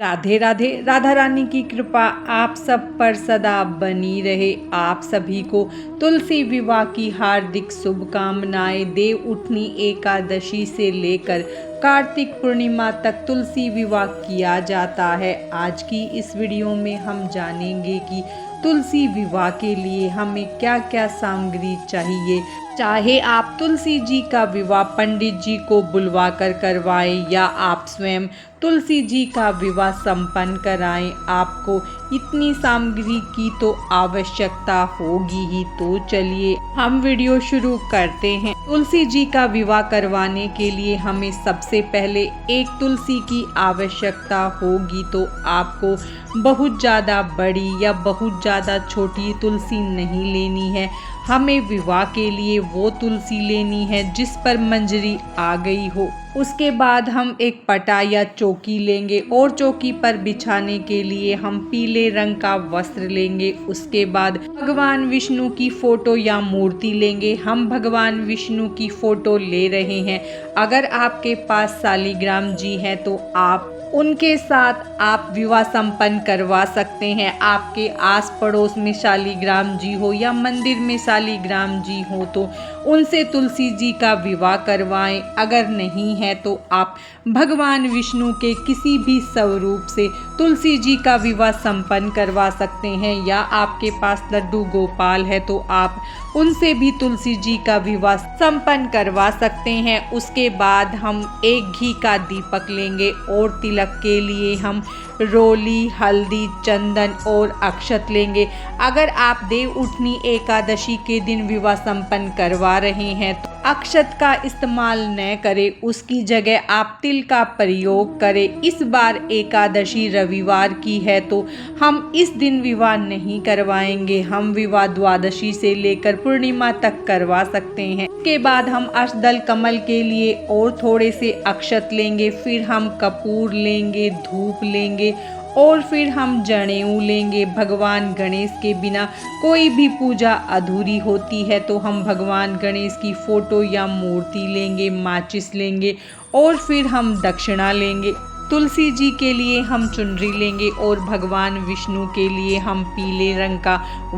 राधे राधे। राधा रानी की कृपा आप सब पर सदा बनी रहे। आप सभी को तुलसी विवाह की हार्दिक शुभकामनाएं। देव उठनी एकादशी से लेकर कार्तिक पूर्णिमा तक तुलसी विवाह किया जाता है। आज की इस वीडियो में हम जानेंगे कि तुलसी विवाह के लिए हमें क्या क्या सामग्री चाहिए। चाहे आप तुलसी जी का विवाह पंडित जी को बुलवा कर करवाएं या आप स्वयं तुलसी जी का विवाह संपन्न कराएं, आपको इतनी सामग्री की तो आवश्यकता होगी ही। तो चलिए हम वीडियो शुरू करते हैं। तुलसी जी का विवाह करवाने के लिए हमें सबसे पहले एक तुलसी की आवश्यकता होगी। तो आपको बहुत ज़्यादा बड़ी या बहुत ज़्यादा छोटी तुलसी नहीं लेनी है। हमें विवाह के लिए वो तुलसी लेनी है जिस पर मंजरी आ गई हो। उसके बाद हम एक पटा या चौकी लेंगे और चौकी पर बिछाने के लिए हम पीले रंग का वस्त्र लेंगे। उसके बाद भगवान विष्णु की फोटो या मूर्ति लेंगे। हम भगवान विष्णु की फोटो ले रहे हैं। अगर आपके पास शालिग्राम जी हैं तो आप उनके साथ आप विवाह संपन्न करवा सकते हैं। आपके आस पड़ोस में शालिग्राम जी हो या मंदिर में शालिग्राम जी हो तो उनसे तुलसी जी का विवाह करवाएं। अगर नहीं है तो आप भगवान विष्णु के किसी भी स्वरूप से तुलसी जी का विवाह संपन्न करवा सकते हैं। या आपके पास लड्डू गोपाल है तो आप उनसे भी तुलसी जी का विवाह संपन्न करवा सकते हैं। उसके बाद हम एक घी का दीपक लेंगे और तिलक के लिए हम रोली, हल्दी, चंदन और अक्षत लेंगे। अगर आप देव उठनी एकादशी के दिन विवाह संपन्न करवा रहे हैं तो अक्षत का इस्तेमाल न करें, उसकी जगह आप तिल का प्रयोग करें। इस बार एकादशी रविवार की है तो हम इस दिन विवाह नहीं करवाएंगे। हम विवाह द्वादशी से लेकर पूर्णिमा तक करवा सकते हैं। उसके बाद हम अष्टदल कमल के लिए और थोड़े से अक्षत लेंगे। फिर हम कपूर लेंगे, धूप लेंगे और फिर हम जनेऊ लेंगे। भगवान गणेश के बिना कोई भी पूजा अधूरी होती है तो हम भगवान गणेश की फोटो या मूर्ति लेंगे, माचिस लेंगे और फिर हम दक्षिणा लेंगे। तुलसी जी के लिए हम चुनरी लेंगे और भगवान विष्णु के लिए हम पीले रंग का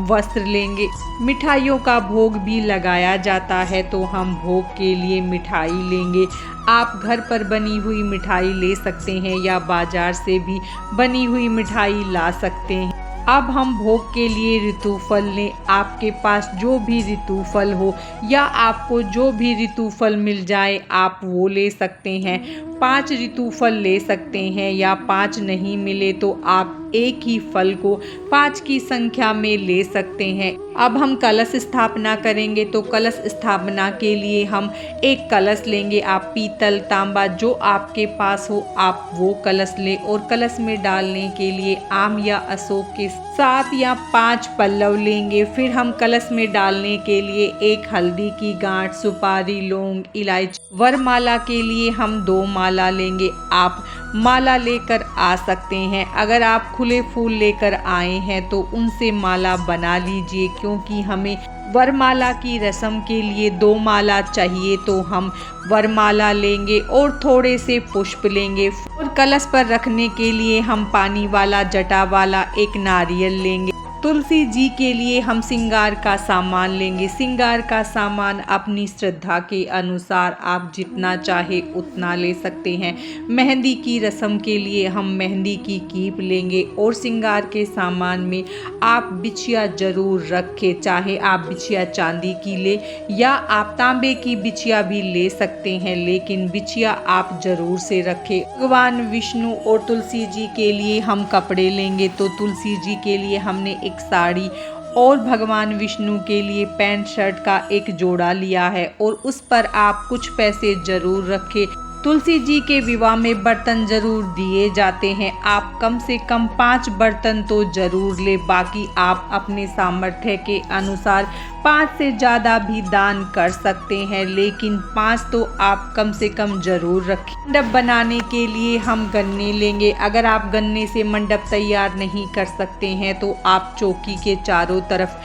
वस्त्र लेंगे। मिठाइयों का भोग भी लगाया जाता है तो हम भोग के लिए मिठाई लेंगे। आप घर पर बनी हुई मिठाई ले सकते हैं या बाजार से भी बनी हुई मिठाई ला सकते हैं। अब हम भोग के लिए ऋतु फल लें। आपके पास जो भी ऋतु फल हो या आपको जो भी ऋतु फल मिल जाए आप वो ले सकते हैं। 5 ऋतु फल ले सकते हैं या 5 नहीं मिले तो आप एक ही फल को 5 की संख्या में ले सकते हैं। अब हम कलश स्थापना करेंगे तो कलश स्थापना के लिए हम एक कलश लेंगे। आप पीतल, तांबा जो आपके पास हो आप वो कलश लें और कलश में डालने के लिए आम या अशोक के 7 या 5 पल्लव लेंगे। फिर हम कलश में डालने के लिए एक हल्दी की गांठ, सुपारी, लौंग, इलायची। वरमाला के लिए हम 2 माला लेंगे। आप माला लेकर आ सकते हैं। अगर आप खुले फूल लेकर आए हैं तो उनसे माला बना लीजिए, क्योंकि हमें वरमाला की रस्म के लिए 2 माला चाहिए तो हम वरमाला लेंगे और थोड़े से पुष्प लेंगे। और कलश पर रखने के लिए हम पानी वाला जटा वाला एक नारियल लेंगे। तुलसी जी के लिए हम श्रृंगार का सामान लेंगे। श्रृंगार का सामान अपनी श्रद्धा के अनुसार आप जितना चाहे उतना ले सकते हैं। मेहंदी की रस्म के लिए हम मेहंदी की कीप लेंगे और श्रृंगार के सामान में आप बिछिया जरूर रखें। चाहे आप बिछिया चांदी की ले या आप तांबे की बिछिया भी ले सकते हैं, लेकिन बिछिया आप जरूर से रखें। भगवान विष्णु और तुलसी जी के लिए हम कपड़े लेंगे। तो तुलसी जी के लिए हमने एक साड़ी और भगवान विष्णु के लिए पैंट शर्ट का एक जोड़ा लिया है और उस पर आप कुछ पैसे जरूर रखें। तुलसी जी के विवाह में बर्तन जरूर दिए जाते हैं। आप कम से कम 5 बर्तन तो जरूर ले। बाकी आप अपने सामर्थ्य के अनुसार 5 से ज़्यादा भी दान कर सकते हैं, लेकिन 5 तो आप कम से कम जरूर रखें। मंडप बनाने के लिए हम गन्ने लेंगे। अगर आप गन्ने से मंडप तैयार नहीं कर सकते हैं तो आप चौकी के चारों तरफ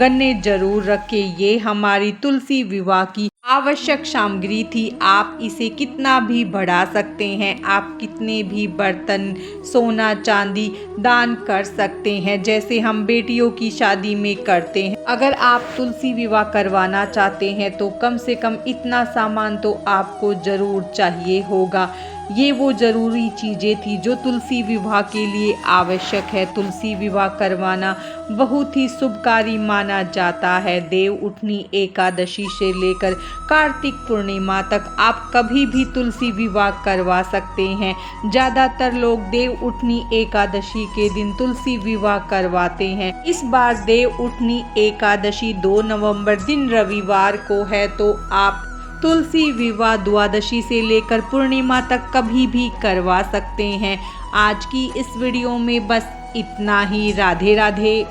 गन्ने जरूर रखें। ये हमारी तुलसी विवाह की आवश्यक सामग्री थी। आप इसे कितना भी बढ़ा सकते हैं, आप कितने भी बर्तन, सोना चांदी दान कर सकते हैं, जैसे हम बेटियों की शादी में करते हैं। अगर आप तुलसी विवाह करवाना चाहते हैं तो कम से कम इतना सामान तो आपको ज़रूर चाहिए होगा। ये वो ज़रूरी चीज़ें थी जो तुलसी विवाह के लिए आवश्यक है। तुलसी विवाह करवाना बहुत ही शुभकारी माना जाता है। देव उठनी एकादशी से लेकर कार्तिक पूर्णिमा तक आप कभी भी तुलसी विवाह करवा सकते हैं। ज़्यादातर लोग देव उठनी एकादशी के दिन तुलसी विवाह करवाते हैं। इस बार देव उठनी एकादशी 2 नवंबर दिन रविवार को है, तो आप तुलसी विवाह द्वादशी से लेकर पूर्णिमा तक कभी भी करवा सकते हैं। आज की इस वीडियो में बस इतना ही। राधे राधे।